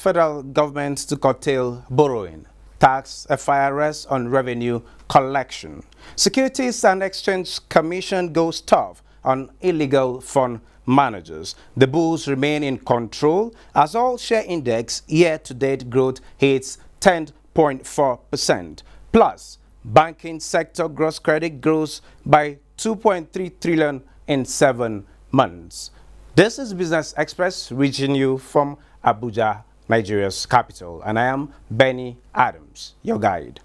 federal government to curtail borrowing, tax FIRS on revenue collection. Securities and Exchange Commission goes tough on illegal fund managers. The bulls remain in control as all share index year-to-date growth hits 10.4%. Plus, banking sector gross credit grows by 2.3 trillion in 7 months. This is Business Express reaching you from Abuja, Nigeria's capital, and I am Benny Adams, your guide.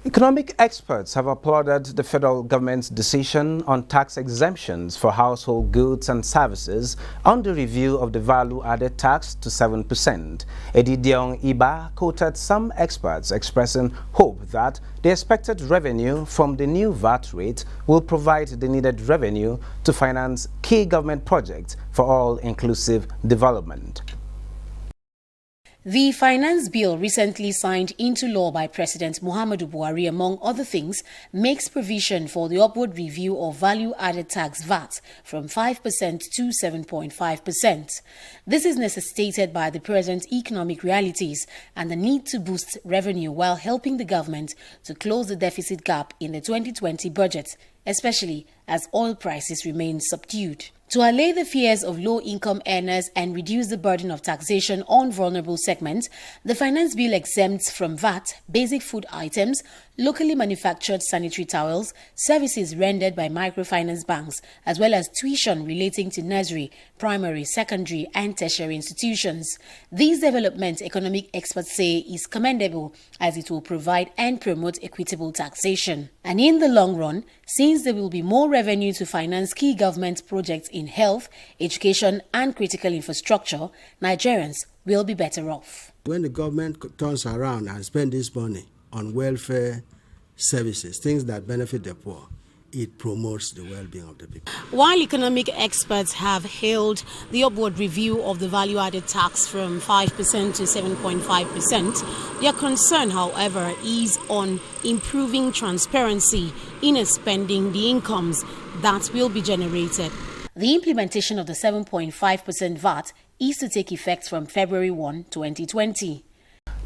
Economic experts have applauded the federal government's decision on tax exemptions for household goods and services on the review of the value-added tax to 7%. Edidiong Iba quoted some experts expressing hope that the expected revenue from the new VAT rate will provide the needed revenue to finance key government projects for all-inclusive development. The finance bill recently signed into law by President Muhammadu Buhari, among other things, makes provision for the upward review of value-added tax VAT from 5% to 7.5%. This is necessitated by the present economic realities and the need to boost revenue while helping the government to close the deficit gap in the 2020 budget, especially as oil prices remain subdued. To allay the fears of low-income earners and reduce the burden of taxation on vulnerable segments, the finance bill exempts from VAT basic food items, locally manufactured sanitary towels, services rendered by microfinance banks, as well as tuition relating to nursery, primary, secondary, and tertiary institutions. These developments, economic experts say, is commendable as it will provide and promote equitable taxation. And in the long run, since there will be more revenue to finance key government projects in health, education, and critical infrastructure, Nigerians will be better off. When the government turns around and spends this money on welfare services, things that benefit the poor, it promotes the well-being of the people. While economic experts have hailed the upward review of the value-added tax from 5% to 7.5%, their concern, however, is on improving transparency in spending the incomes that will be generated. The implementation of the 7.5% VAT is to take effect from February 1, 2020.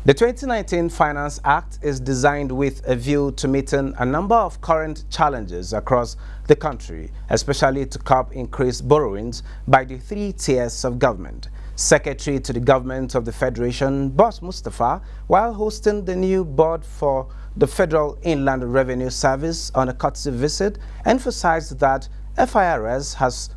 The 2019 Finance Act is designed with a view to meeting a number of current challenges across the country, especially to curb increased borrowings by the three tiers of government. Secretary to the Government of the Federation, Boss Mustafa, while hosting the new board for the Federal Inland Revenue Service on a courtesy visit, emphasized that FIRS has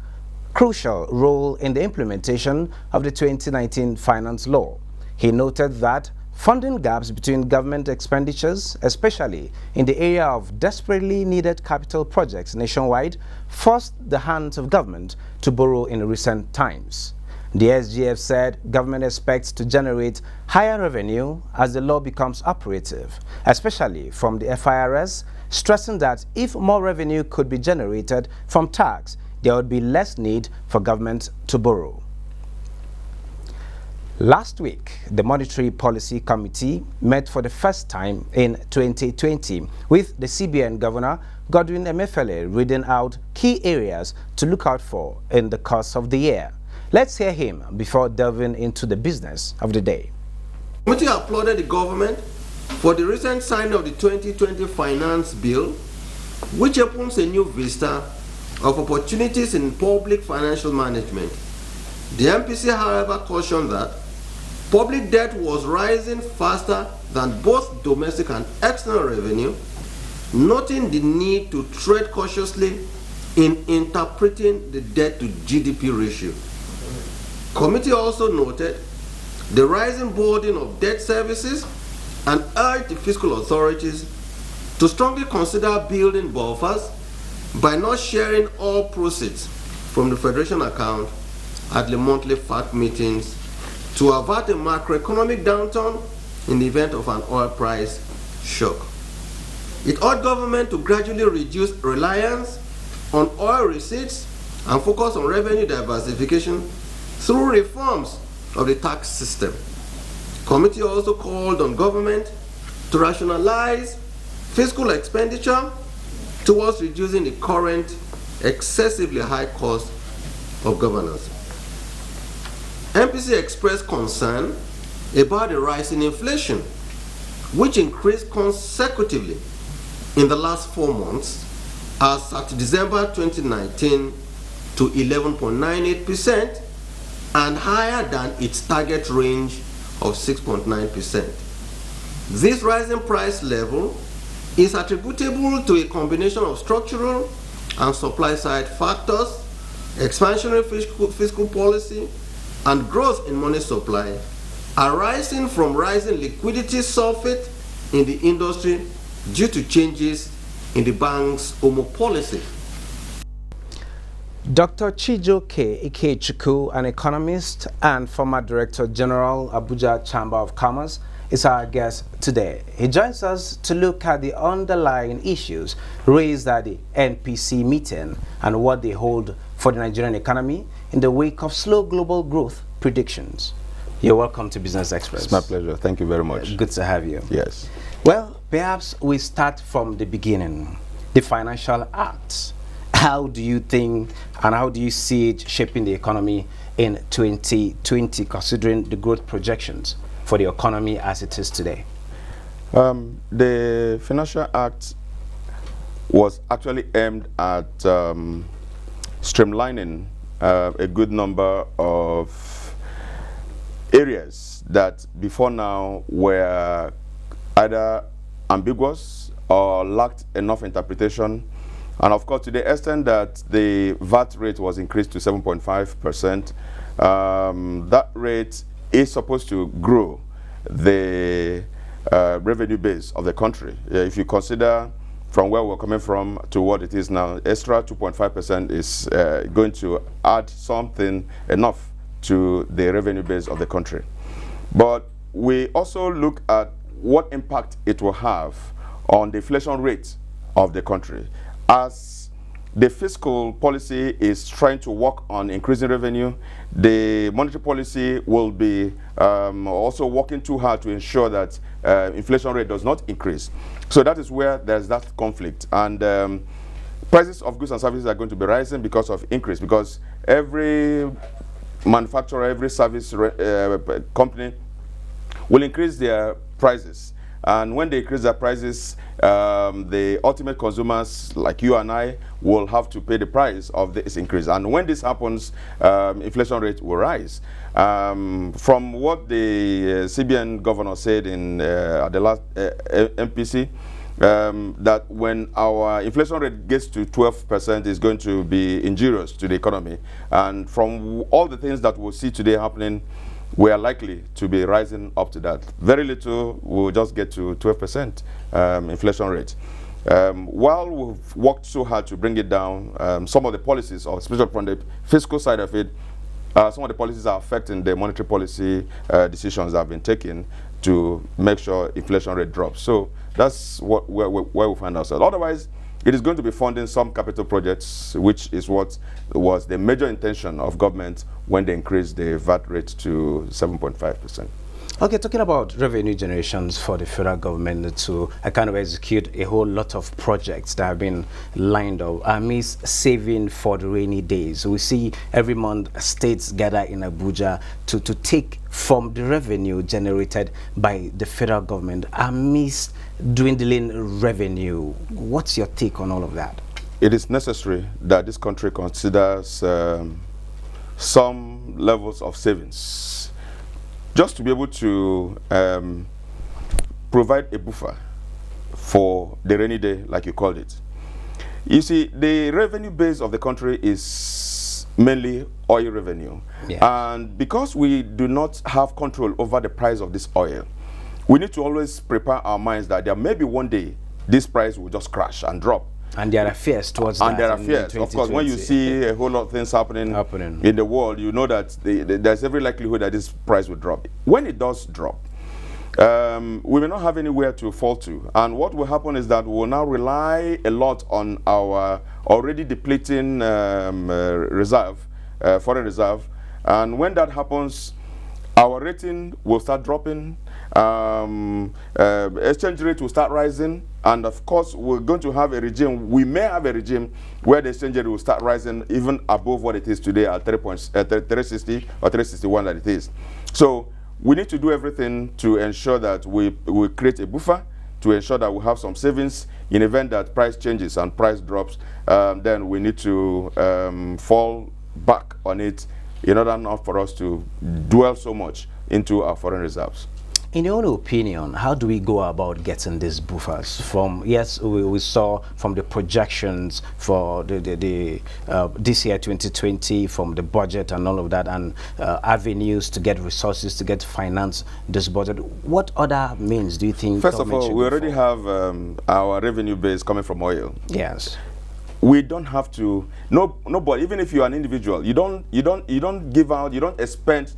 crucial role in the implementation of the 2019 finance law. He noted that funding gaps between government expenditures, especially in the area of desperately needed capital projects nationwide, forced the hands of government to borrow in recent times. The SGF said government expects to generate higher revenue as the law becomes operative, especially from the FIRS, stressing that if more revenue could be generated from tax, there would be less need for government to borrow. Last week, the Monetary Policy Committee met for the first time in 2020 with the CBN Governor Godwin Emefiele reading out key areas to look out for in the course of the year. Let's hear him before delving into the business of the day. The committee applauded the government for the recent signing of the 2020 Finance Bill, which opens a new vista of opportunities in public financial management. The MPC, however, cautioned that public debt was rising faster than both domestic and external revenue, noting the need to tread cautiously in interpreting the debt to GDP ratio. Committee also noted the rising burden of debt services, and urged the fiscal authorities to strongly consider building buffers by not sharing all proceeds from the Federation account at the monthly FAC meetings to avert a macroeconomic downturn in the event of an oil price shock. It urged government to gradually reduce reliance on oil receipts and focus on revenue diversification through reforms of the tax system. The committee also called on government to rationalize fiscal expenditure towards reducing the current excessively high cost of governance. MPC expressed concern about the rise in inflation, which increased consecutively in the last 4 months, as at December 2019 to 11.98% and higher than its target range of 6.9%. This rising price level is attributable to a combination of structural and supply-side factors, expansionary fiscal policy, and growth in money supply, arising from rising liquidity surfeit in the industry due to changes in the bank's OMO policy. Dr. Chijoke Ikechukwu, an economist and former Director General, Abuja Chamber of Commerce, is our guest today. He joins us to look at the underlying issues raised at the NPC meeting and what they hold for the Nigerian economy in the wake of slow global growth predictions. You're welcome to Business Express. It's my pleasure. Thank you very much. Good to have you. Yes. Well, perhaps we start from the beginning. The Financial Act. How do you think and how do you see it shaping the economy in 2020, considering the growth projections for the economy as it is today? The Financial Act was actually aimed at streamlining a good number of areas that before now were either ambiguous or lacked enough interpretation. And of course, to the extent that the VAT rate was increased to 7.5%, that rate is supposed to grow the revenue base of the country. If you consider from where we're coming from to what it is now, extra 2.5% is going to add something enough to the revenue base of the country. But we also look at what impact it will have on the inflation rate of the country. As the fiscal policy is trying to work on increasing revenue, the monetary policy will be also working too hard to ensure that inflation rate does not increase. So that is where there's that conflict. And prices of goods and services are going to be rising because of increase, because every manufacturer, every service company will increase their prices. And when they increase their prices, the ultimate consumers, like you and I, will have to pay the price of this increase. And when this happens, inflation rate will rise. From what the CBN governor said at the last MPC, that when our inflation rate gets to 12%, is going to be injurious to the economy. And from all the things that we'll see today happening, we are likely to be rising up to that. Very little will just get to 12% inflation rate. While we've worked so hard to bring it down, some of the policies, or especially from the fiscal side of it, some of the policies are affecting the monetary policy decisions that have been taken to make sure inflation rate drops. So that's where we find ourselves. Otherwise, it is going to be funding some capital projects, which is what was the major intention of government when they increased the VAT rate to 7.5%. Okay, talking about revenue generations for the federal government to kind of execute a whole lot of projects that have been lined up amidst saving for the rainy days. We see every month states gather in Abuja to take from the revenue generated by the federal government amidst dwindling revenue. What's your take on all of that? It is necessary that this country considers some levels of savings, just to be able to provide a buffer for the rainy day, like you called it. You see, the revenue base of the country is mainly oil revenue. Yes. And because we do not have control over the price of this oil, we need to always prepare our minds that there may be one day this price will just crash and drop. And there are fears towards that. And there are fears. Of course, when you see a whole lot of things happening in the world, you know that there's every likelihood that this price will drop. When it does drop, we may not have anywhere to fall to. And what will happen is that we will now rely a lot on our already depleting reserve, foreign reserve. And when that happens, our rating will start dropping. Exchange rate will start rising, and of course we're going to have a regime, we may have a regime where the exchange rate will start rising even above what it is today at 360 or 361 that it is. So we need to do everything to ensure that we create a buffer, to ensure that we have some savings in event that price changes and price drops. Then we need to fall back on it in order not for us to dwell so much into our foreign reserves. In your own opinion, how do we go about getting these buffers? From, yes, we saw from the projections for this year 2020, from the budget and all of that, and avenues to get resources to get finance this budget. What other means do you think? First of all, we already have our revenue base coming from oil. Yes. We don't have to. Nobody, even if you're an individual, you don't give out, you don't expend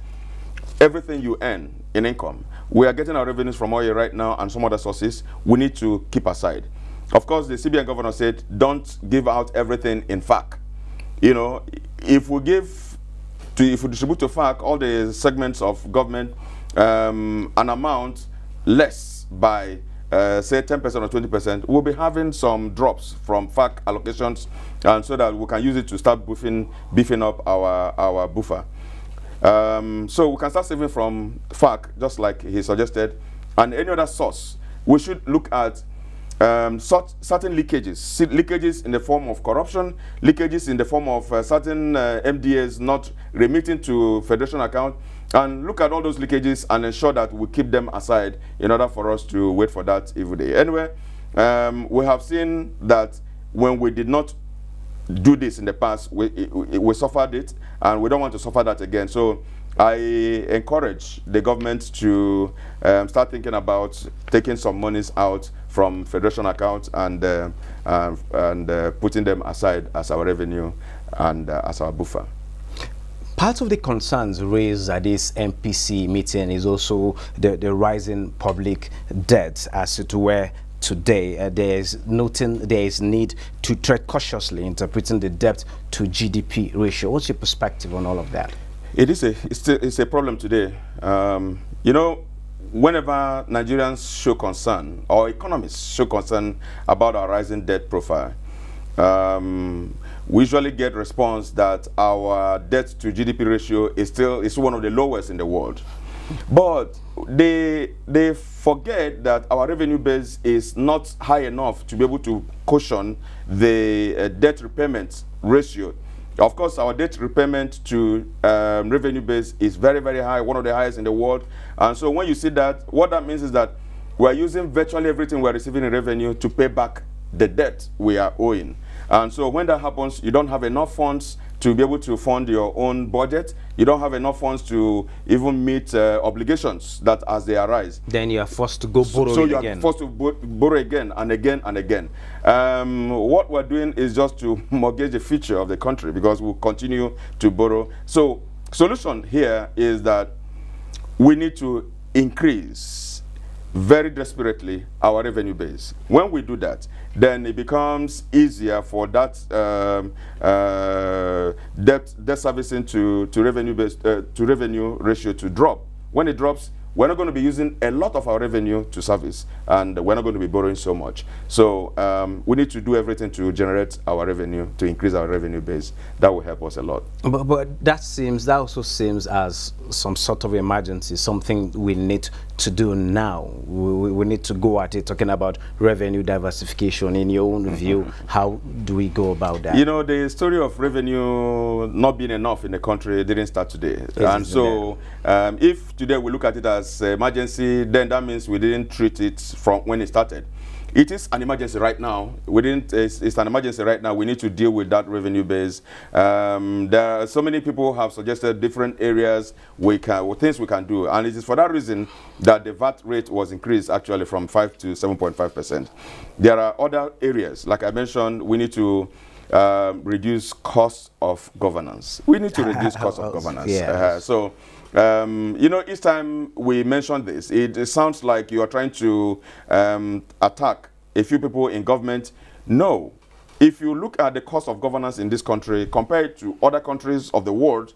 everything you earn in income. We are getting our revenues from oil right now and some other sources we need to keep aside. Of course, the CBN governor said, don't give out everything in FAC. You know, if we distribute to FAC, all the segments of government, an amount less by, say, 10% or 20%, we'll be having some drops from FAC allocations, and so that we can use it to start beefing up our buffer. So we can start saving from FAC, just like he suggested, and any other source. We should look at certain leakages in the form of corruption, leakages in the form of certain MDAs not remitting to federation account, and look at all those leakages and ensure that we keep them aside in order for us to wait for that evil day. Anyway, we have seen that when we did not do this in the past, we suffered it, and we don't want to suffer that again. So I encourage the government to start thinking about taking some monies out from federation accounts and putting them aside as our revenue and as our buffer. Part of the concerns raised at this MPC meeting is also the rising public debt, as it were. Today, there is need to tread cautiously interpreting the debt to GDP ratio. What's your perspective on all of that? It's a problem today. You know, whenever Nigerians show concern, or economists show concern about our rising debt profile, we usually get response that our debt to GDP ratio is one of the lowest in the world. But they forget that our revenue base is not high enough to be able to cushion the debt repayment ratio. Of course, our debt repayment to revenue base is very, very high, one of the highest in the world. And so when you see that, what that means is that we're using virtually everything we're receiving in revenue to pay back the debt we are owing. And so when that happens, you don't have enough funds to be able to fund your own budget. You don't have enough funds to even meet obligations that as they arise. Then you are forced to go borrow so you again. are forced to borrow again and again and again. What we're doing is just to mortgage the future of the country, because we'll continue to borrow. So solution here is that we need to increase very desperately our revenue base. When we do that, then it becomes easier for that debt servicing to revenue base to revenue ratio to drop. When it drops, we're not going to be using a lot of our revenue to service, and we're not going to be borrowing so much. So we need to do everything to generate our revenue, to increase our revenue base. That will help us a lot. But that also seems as some sort of emergency, something we need to do now. We need to go at it, talking about revenue diversification. In your own view, how do we go about that? You know, the story of revenue not being enough in the country didn't start today. And so if today we look at it as emergency, then that means we didn't treat it from when it started. it is an emergency right now. It's an emergency right now. We need to deal with that revenue base. There are so many people have suggested different areas things we can do, and it is for that reason that the VAT rate was increased actually from 5 to 7.5%. There are other areas, like I mentioned, we need to reduce cost of governance. We need to reduce cost of governance. Yes. You know, each time we mention this, it sounds like you are trying to attack a few people in government. No. If you look at the cost of governance in this country compared to other countries of the world,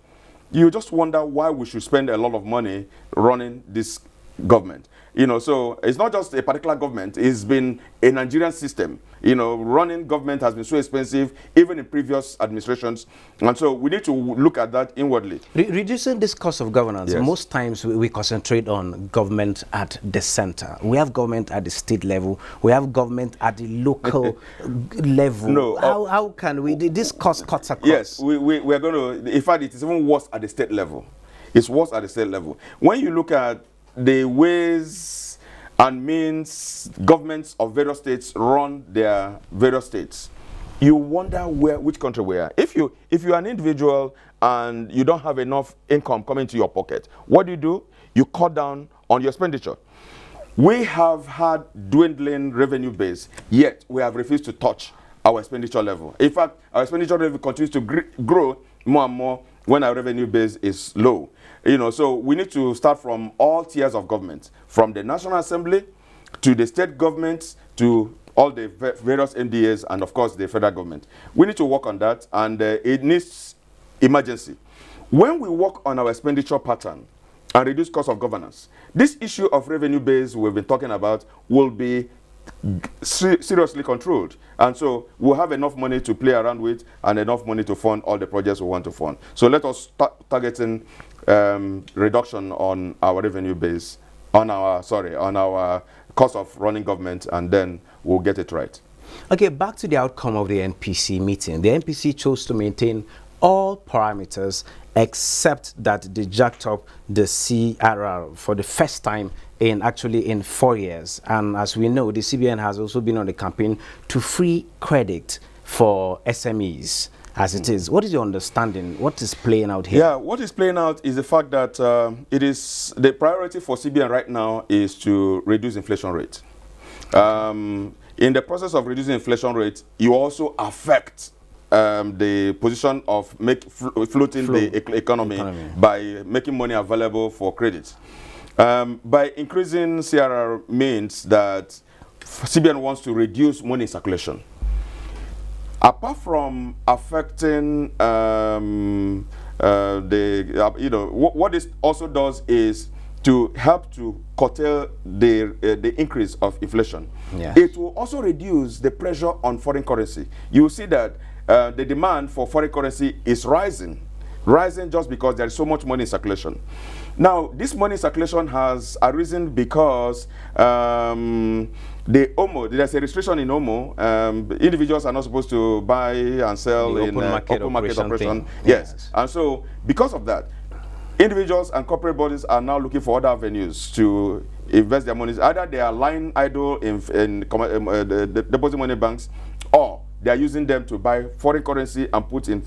you just wonder why we should spend a lot of money running this government. You know, so it's not just a particular government, it's been a Nigerian system. You know, running government has been so expensive, even in previous administrations. And so we need to look at that inwardly. Reducing this cost of governance, Yes. most times we concentrate on government at the center. We have government at the state level. We have government at the local level. No, how can we do this cost cuts across? Yes, we are going to, in fact, it is even worse at the state level. It's worse at the state level. When you look at the ways and means governments of various states run their various states, you wonder which country we are. If you're an individual and you don't have enough income coming to your pocket, what do? You cut down on your expenditure. We have had dwindling revenue base, yet we have refused to touch our expenditure level. In fact, our expenditure level continues to grow more and more when our revenue base is low. You know, so we need to start from all tiers of government, from the National Assembly to the state governments to all the various NDAs and of course the federal government. We need to work on that, and it needs emergency. When we work on our expenditure pattern and reduce cost of governance, this issue of revenue base we've been talking about will be seriously controlled, and so we'll have enough money to play around with and enough money to fund all the projects we want to fund. So let us start targeting reduction on our revenue base, on our cost of running government, and then we'll get it right. Okay, back to the outcome of the NPC meeting. The NPC chose to maintain all parameters except that they jacked up the CRR for the first time in 4 years. And as we know, the CBN has also been on the campaign to free credit for SMEs as it is. What is your understanding? What is playing out here? Yeah, what is playing out is the fact that it is the priority for CBN right now is to reduce inflation rate. In the process of reducing inflation rate, you also affect the position of floating the economy by making money available for credit. By increasing CRR means that CBN wants to reduce money circulation. Apart from affecting what this also does is to help to curtail the increase of inflation. Yes. It will also reduce the pressure on foreign currency. You will see that the demand for foreign currency is rising just because there is so much money in circulation. Now, this money circulation has arisen because there's a restriction in OMO. Individuals are not supposed to buy and sell the in open market operation. Yes. And so because of that, individuals and corporate bodies are now looking for other avenues to invest their monies. Either they are lying idle in the deposit money banks, or they are using them to buy foreign currency and put in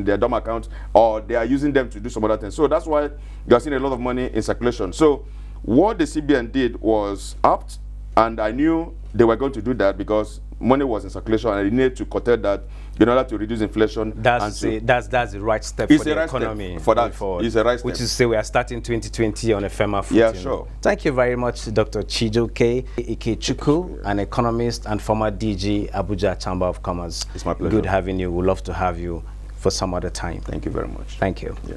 their DOM account, or they are using them to do some other things. So that's why you are seeing a lot of money in circulation. So what the CBN did was apt, and I knew they were going to do that because money was in circulation and they needed to curtail that in order to reduce inflation. That's the right step for the economy. For that, it's a right step. Which is to say we are starting 2020 on a firmer footing. Yeah, sure. Thank you very much, Dr. Chijoke Ikechukwu, an economist and former DG, Abuja Chamber of Commerce. It's my pleasure. Good having you. We'd love to have you for some other time. Thank you very much. Thank you. Yeah.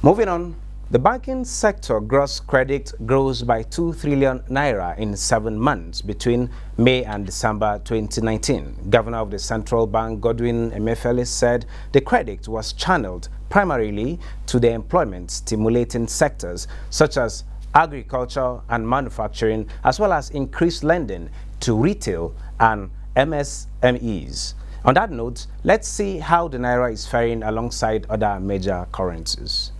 Moving on. The banking sector gross credit grows by 2 trillion naira in 7 months between May and December 2019. Governor of the Central Bank, Godwin Emefiele, said the credit was channeled primarily to the employment-stimulating sectors such as agriculture and manufacturing, as well as increased lending to retail and MSMEs. On that note, let's see how the naira is faring alongside other major currencies.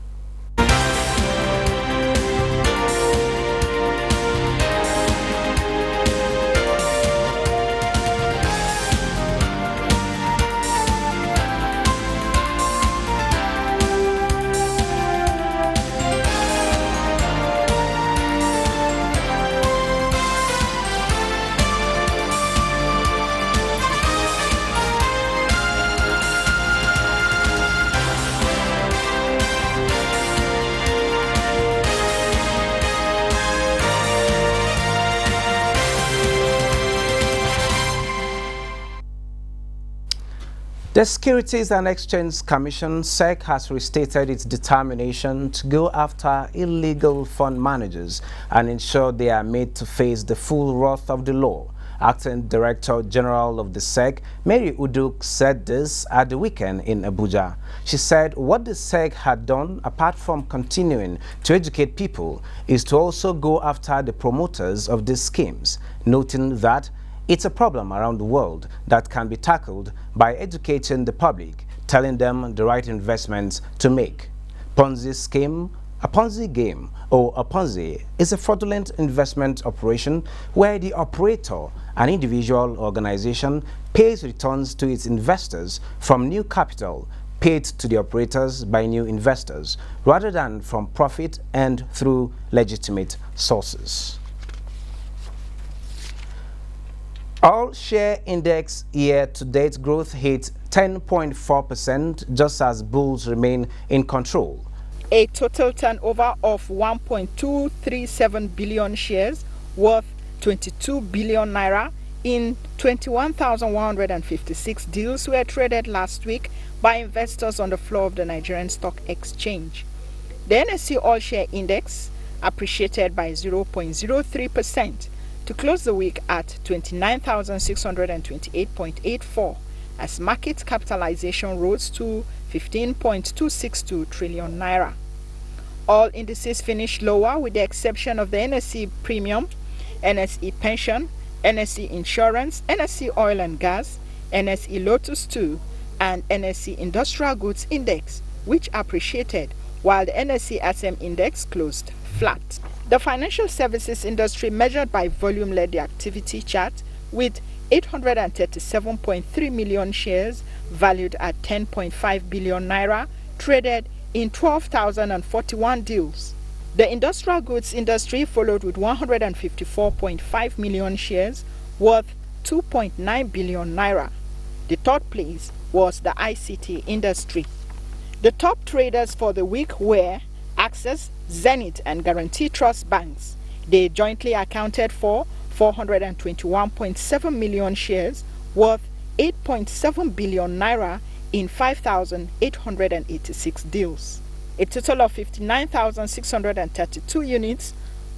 The Securities and Exchange Commission (SEC) has restated its determination to go after illegal fund managers and ensure they are made to face the full wrath of the law. Acting Director General of the SEC, Mary Uduk, said this at the weekend in Abuja. She said what the SEC had done, apart from continuing to educate people, is to also go after the promoters of these schemes, noting that it's a problem around the world that can be tackled by educating the public, telling them the right investments to make. Ponzi scheme, a Ponzi game, or a Ponzi is a fraudulent investment operation where the operator, an individual organization, pays returns to its investors from new capital paid to the operators by new investors, rather than from profit earned through legitimate sources. All share index year-to-date growth hit 10.4% just as bulls remain in control. A total turnover of 1.237 billion shares worth 22 billion naira in 21,156 deals were traded last week by investors on the floor of the Nigerian Stock Exchange. The NSE All Share Index appreciated by 0.03% to close the week at 29,628.84 as market capitalization rose to 15.262 trillion naira. All indices finished lower with the exception of the NSE Premium, NSE Pension, NSE Insurance, NSE Oil and Gas, NSE Lotus 2 and NSE Industrial Goods Index, which appreciated while the NSE SM Index closed flat. The financial services industry measured by volume led the activity chart with 837.3 million shares valued at 10.5 billion naira traded in 12,041 deals. The industrial goods industry followed with 154.5 million shares worth 2.9 billion naira. The third place was the ICT industry. The top traders for the week were Access, Zenith and Guarantee Trust banks. They jointly accounted for 421.7 million shares worth 8.7 billion naira in 5,886 deals. A total of 59,632 units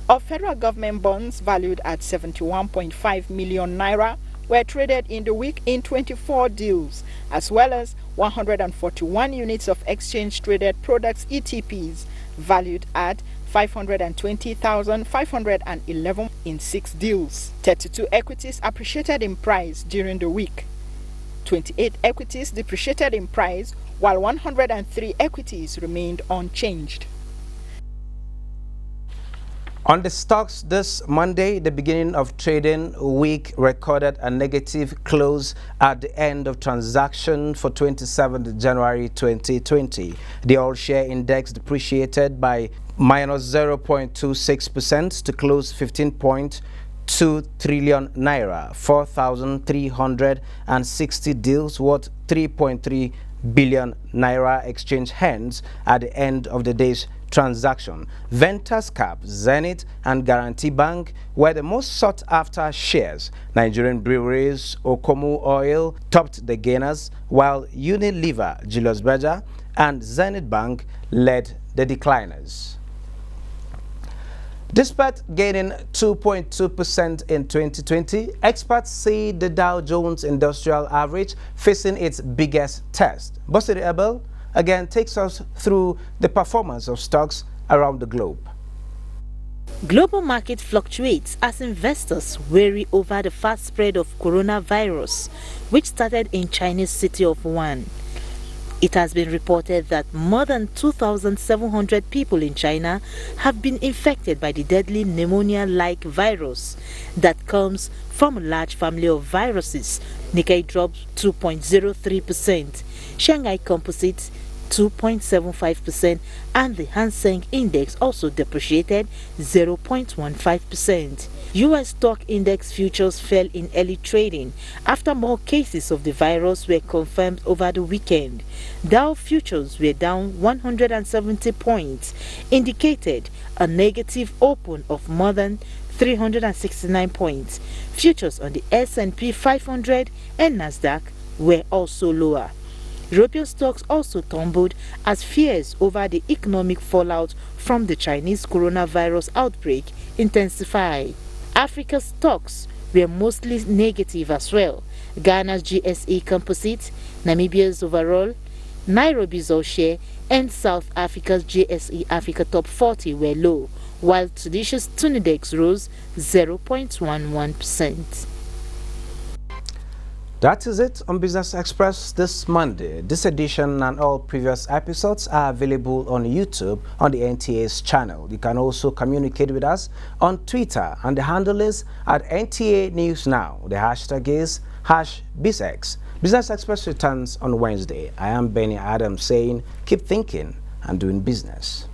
of federal government bonds valued at 71.5 million naira were traded in the week in 24 deals, as well as 141 units of exchange-traded products ETPs valued at 520,511 in 6 deals. 32 equities appreciated in price during the week. 28 equities depreciated in price, while 103 equities remained unchanged. On the stocks this Monday, the beginning of trading week recorded a negative close at the end of transaction for 27th January 2020. The all-share index depreciated by minus 0.26% to close 15.2 trillion naira, 4,360 deals worth 3.3 billion naira exchange hands at the end of the day's transaction. Ventas Cap, Zenith and Guarantee Bank were the most sought after shares. Nigerian breweries Okomu Oil topped the gainers, while Unilever, Julius Berger and Zenith Bank led the decliners. Despite gaining 2.2% in 2020, experts see the Dow Jones Industrial Average facing its biggest test. Bosiri Abel again takes us through the performance of stocks around the globe. Global market fluctuates as investors worry over the fast spread of coronavirus, which started in Chinese city of Wuhan. It has been reported that more than 2,700 people in China have been infected by the deadly pneumonia-like virus that comes from a large family of viruses. Nikkei dropped 2.03%, Shanghai Composite 2.75%, and the Hang Seng Index also depreciated 0.15%. U.S. stock index futures fell in early trading after more cases of the virus were confirmed over the weekend. Dow futures were down 170 points, indicated a negative open of more than 369 points. Futures on the S&P 500 and Nasdaq were also lower. European stocks also tumbled as fears over the economic fallout from the Chinese coronavirus outbreak intensified. Africa's stocks were mostly negative as well. Ghana's GSE Composite, Namibia's overall, Nairobi's all-share, and South Africa's GSE Africa Top 40 were low, while Tunisia's Tunidex rose 0.11%. That is it on Business Express this Monday. This edition and all previous episodes are available on YouTube on the NTA's channel. You can also communicate with us on Twitter, and the handle is at NTA News Now. The hashtag is #BizX. Business Express returns on Wednesday. I am Benny Adams saying keep thinking and doing business.